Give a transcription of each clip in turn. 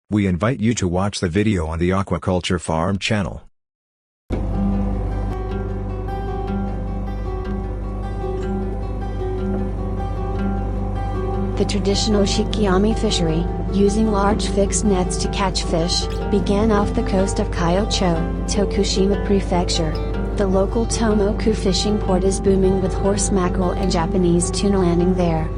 We invite you to watch the video on the Aquaculture Farm channel. The traditional Shikiami fishery, using large fixed nets to catch fish, began off the coast of Kyoto, Tokushima Prefecture. The local Tomoku fishing port is booming with horse mackerel and Japanese tuna landing there.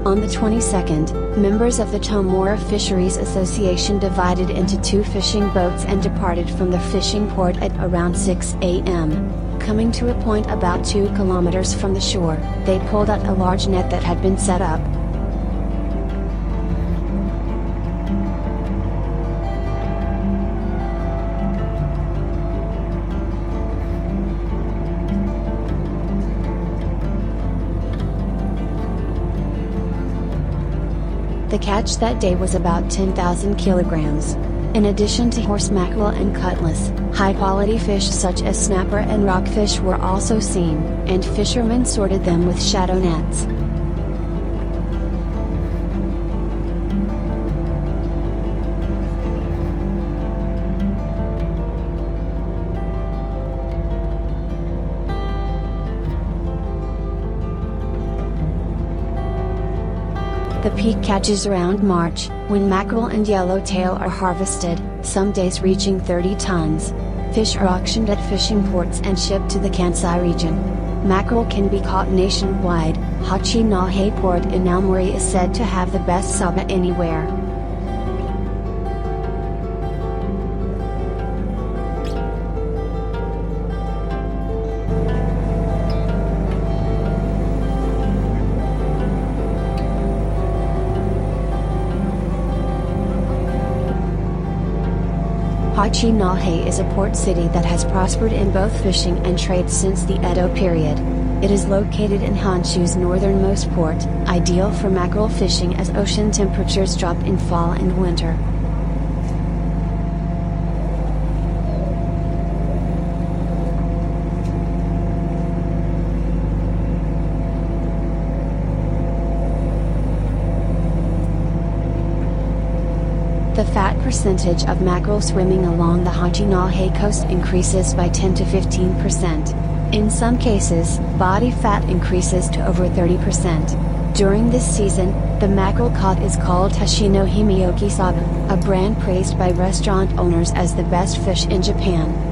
On the 22nd, members of the Tomora Fisheries Association divided into two fishing boats and departed from the fishing port at around 6 a.m. Coming to a point about 2 kilometers from the shore, they pulled out a large net that had been set up. The catch that day was about 10,000 kilograms. In addition to horse mackerel and cutlass, high-quality fish such as snapper and rockfish were also seen, and fishermen sorted them with shadow nets. The peak catches around March, when mackerel and yellowtail are harvested, some days reaching 30 tons. Fish are auctioned at fishing ports and shipped to the Kansai region. Mackerel can be caught nationwide. Hachinahe Port in Aomori is said to have the best saba anywhere. Hachinahe is a port city that has prospered in both fishing and trade since the Edo period. It is located in Honshu's northernmost port, ideal for mackerel fishing as ocean temperatures drop in fall and winter. The fat percentage of mackerel swimming along the Hachinahe coast increases by 10 to 15%. In some cases, body fat increases to over 30%. During this season, the mackerel caught is called Hashino Himioki Saba, a brand praised by restaurant owners as the best fish in Japan.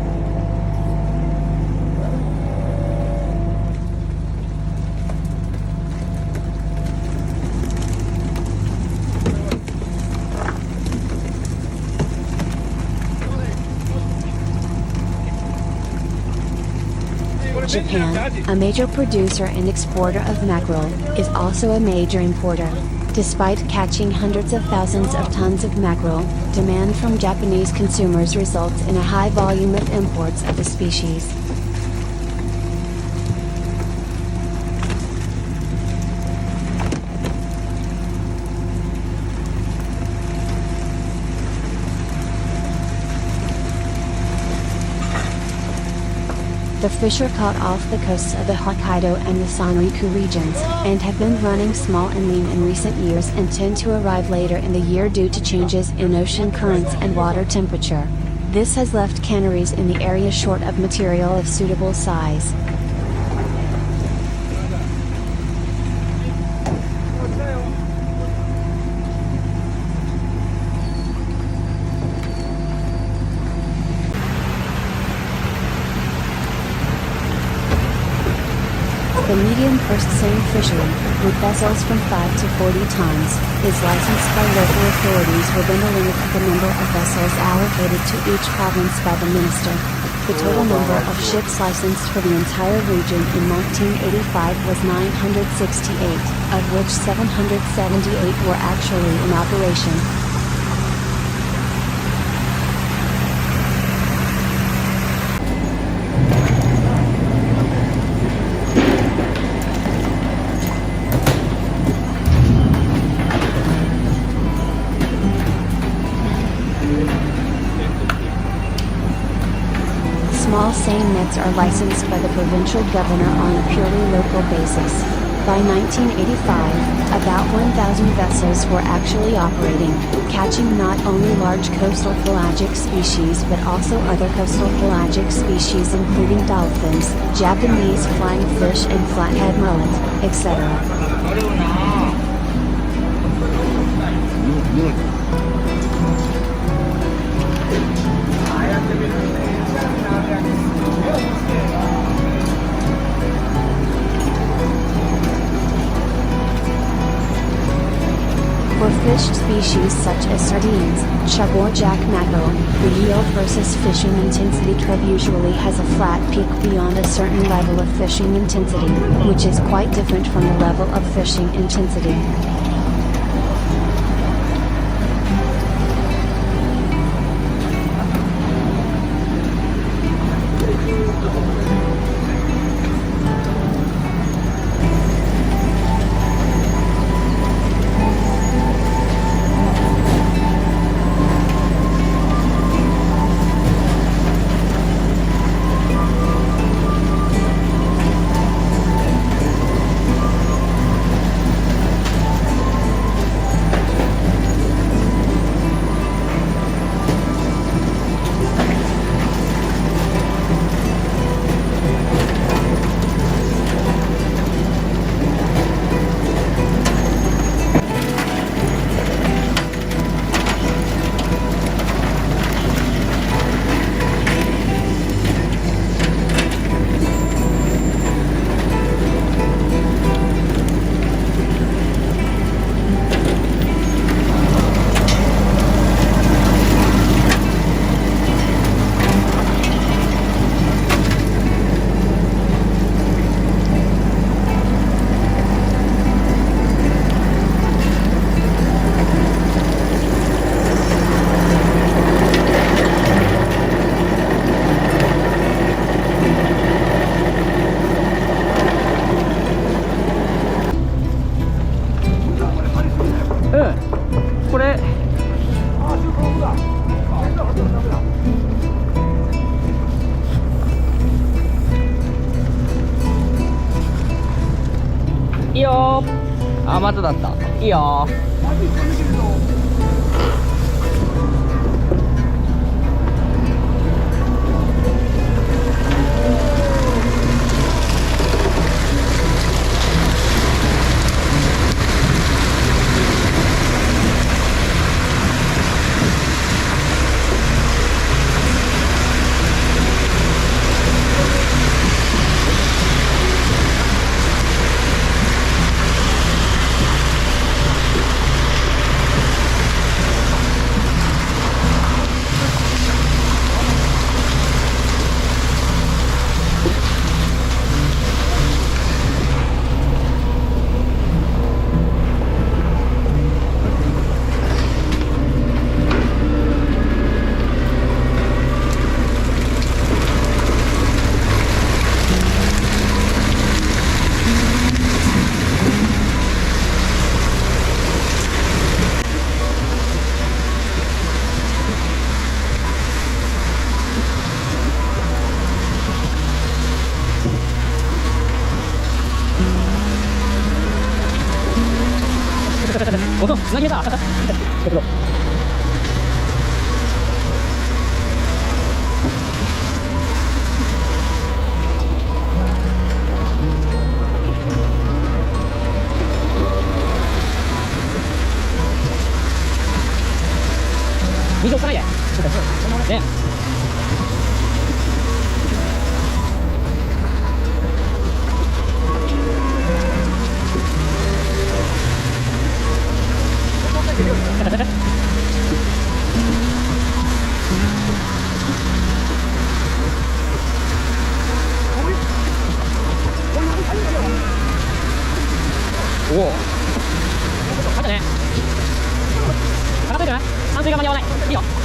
Japan, a major producer and exporter of mackerel, is also a major importer. Despite catching hundreds of thousands of tons of mackerel, demand from Japanese consumers results in a high volume of imports of the species. The fish are caught off the coasts of the Hokkaido and the Sanriku regions, and have been running small and lean in recent years and tend to arrive later in the year due to changes in ocean currents and water temperature. This has left canneries in the area short of material of suitable size. The medium purse seine fishery, with vessels from 5 to 40 tons, is licensed by local authorities within a limit of the number of vessels allocated to each province by the minister. The total number of ships licensed for the entire region in 1985 was 968, of which 778 were actually in operation. small seine nets are licensed by the provincial governor on a purely local basis. By 1985, about 1,000 vessels were actually operating, catching not only large coastal pelagic species but also other coastal pelagic species including dolphins, Japanese flying fish and flathead mullet, etc. For fish species such as sardines, chub or jack mackerel, the yield versus fishing intensity curve usually has a flat peak beyond a certain level of fishing intensity, which is quite different from the level of fishing intensity.いいよー。あ、まだだった。いいよー。お、つなぎ目だ。水押さないで。ね。おお。入ったね。かかってる？反省が間に合わない。いいよ。